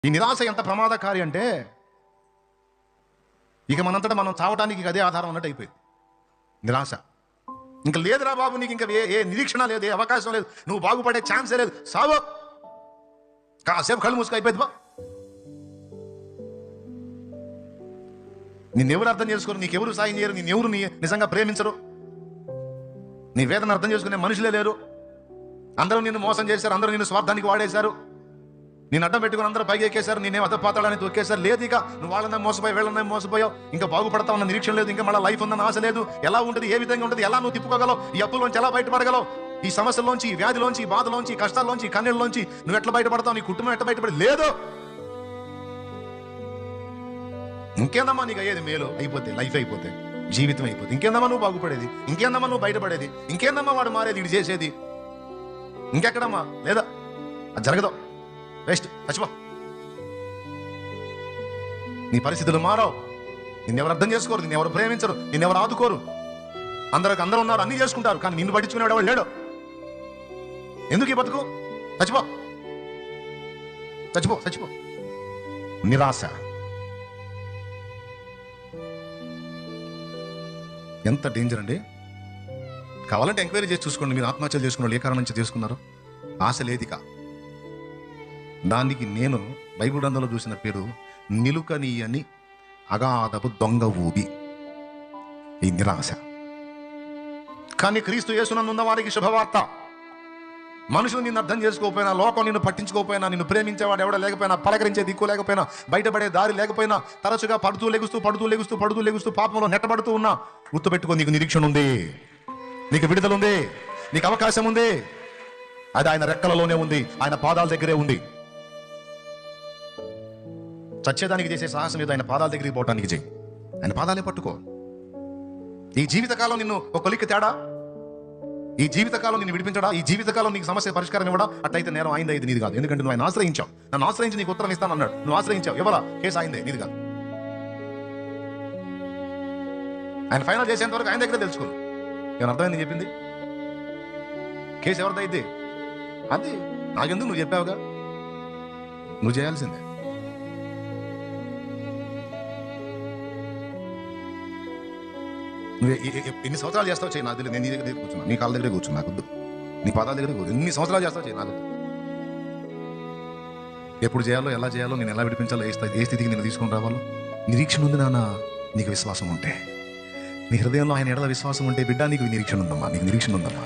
ఈ నిరాశ ఎంత ప్రమాదకారి అంటే ఇక మనంతటా మనం చావటానికి అదే ఆధారం అన్నట్టు అయిపోయింది. నిరాశ ఇంకా లేదురా బాబు, నీకు ఇంకా ఏ నిరీక్షణ లేదు, ఏ అవకాశం లేదు, నువ్వు బాగుపడే ఛాన్సే లేదు, సావో, కాసేపు కళ్ళు మూసుకు అయిపోయింది బా. నిన్నెవరు అర్థం చేసుకోరు, నీకెవరు సాయం చేయరు, నిన్నెవరు నిజంగా ప్రేమించరు, నీ వేదన అర్థం చేసుకునే మనుషులే లేరు. అందరూ నిన్ను మోసం చేశారు, అందరూ నిన్ను స్వార్థానికి వాడేశారు, నేను అడ్డం పెట్టుకుని అందరూ పైకి ఎక్కేశారు, నేనే అధపాతాళాన్ని తొక్కేశారు. లేదు ఇక నువ్వు వాళ్ళనే మోసపోయి వీళ్ళనే మోసపోయావు, ఇంకా బాగుపడతావన్న నిరీక్షణ లేదు, ఇంకా మళ్ళీ లైఫ్ ఉందన్న ఆశ లేదు. ఎలా ఉంటుంది, ఏ విధంగా ఉంటుంది, ఎలా నువ్వు తిప్పుకోగలవు, ఈ అప్పులోంచి ఎలా బయటపడగలవు, ఈ సమస్యల్లోంచి, ఈ వ్యాధిలోంచి, ఈ బాధలోంచి, ఈ కష్టాల్లోంచి, ఈ కన్నీళ్ళలోంచి నువ్వు ఎట్లా బయటపడతావు, నీ కుటుంబం ఎట్లా బయటపడి లేదు. ఇంకేందమ్మా నీకు అయ్యేది మేలు అయిపోతే, లైఫ్ అయిపోతే, జీవితం అయిపోతే, ఇంకేందమ్మా నువ్వు బాగుపడేది, ఇంకేందమ్మా నువ్వు బయటపడేది, ఇంకేందమ్మా వాడు మారేది, ఇటు చేసేది, ఇంకెక్కడమ్మా లేదా, అది జరగదు, వేస్ట్, చచ్చిపో. నీ పరిస్థితులు మారావు, నిన్నెవరు అర్థం చేసుకోరు, నిన్నెవరు ప్రేమించరు, నిన్నెవరు ఆదుకోరు. అందరూ ఉన్నారు, అన్ని చేసుకుంటారు, కానీ నిన్ను పట్టించుకునేవాడు ఎవడు లేడు. ఎందుకు ఈ బతుకు, చచ్చిపో, చచ్చిపో, చచ్చిపో. నిరాశ ఎంత డేంజర్ అండి. కావాలంటే ఎంక్వైరీ చేసి చూసుకోండి, మీరు ఆత్మహత్యలు చేసుకున్నారు ఏ కారణం నుంచి చేసుకున్నారు. ఆశ లేదిక. దానికి నేను బైబిల్ గ్రంథంలో చూసిన పేరు నిలుకనీయని అగాధపు దొంగ ఊబి, ఈ నిరాశ. కానీ క్రీస్తు యేసునందు ఉన్న వారికి శుభవార్త. మనుషులు నిన్ను అర్థం చేసుకోకపోయినా, లోకం నిన్ను పట్టించుకోకపోయినా, నిన్ను ప్రేమించేవాడు ఎవడ లేకపోయినా, పలకరించే దిక్కు లేకపోయినా, బయటపడే దారి లేకపోయినా, తరచుగా పడుతూ లెగుస్తూ పాపంలో నెట్టబడుతూ ఉన్నా, గుర్తుపెట్టుకో, నీకు నిరీక్షణ ఉంది, నీకు విడుదల ఉంది, నీకు అవకాశం ఉంది. అది ఆయన రెక్కలలోనే ఉంది, ఆయన పాదాల దగ్గరే ఉంది. చచ్చేదానికి చేసే సాహసం లేదు, ఆయన పాదాల దగ్గరికి పోవటానికి చేయి. ఆయన పాదాలే పట్టుకో. ఈ జీవితకాలం నిన్ను ఒక కొలిక్కి తేడా, ఈ జీవితకాలం నిన్ను విడిపించడా, ఈ జీవితకాలం నీకు సమస్య పరిష్కారం ఇవ్వడా, అట్టయితే నేరం ఆయిందా, ఇది నీది కాదు. ఎందుకంటే నువ్వు ఆయన ఆశ్రయించావు, నన్ను ఆశ్రయించి నీకు ఉత్తరం ఇస్తాను అన్నాడు, నువ్వు ఆశ్రయించావు, ఎవరా, కేసు ఆయిందే, నీది కాదు. ఆయన ఫైనల్ చేసేంత వరకు ఆయన దగ్గర తెలుసుకో. ఏమైనా అర్థమైంది చెప్పింది, కేసు ఎవరిదైతే అది నాకెందుకు, నువ్వు చెప్పావుగా, నువ్వు చేయాల్సిందే. నువ్వు ఎన్ని సంవత్సరాలు చేస్తావు చేయి, నాకు తెలియదు. నేను నీ దగ్గర కూర్చున్నా, నీ కాళ్ళ దగ్గర కూర్చున్నా, నాకు వద్దు. నీ పాదాల దగ్గర కూర్చు, ఎన్ని సంవత్సరాలు చేస్తావు చేయి, నాకు వద్దు. ఎప్పుడు చేయాలో, ఎలా చేయాలో, నేను ఎలా విడిపించాలో, ఏ స్థితికి నేను తీసుకొని రావాలో నిరీక్షణ ఉంది నాన్న. నీకు విశ్వాసం ఉంటే, నీ హృదయంలో ఆయన ఎడల విశ్వాసం ఉంటే, బిడ్డ నీకు నిరీక్షణ ఉందమ్మా, నీకు నిరీక్షణ ఉందమ్మా.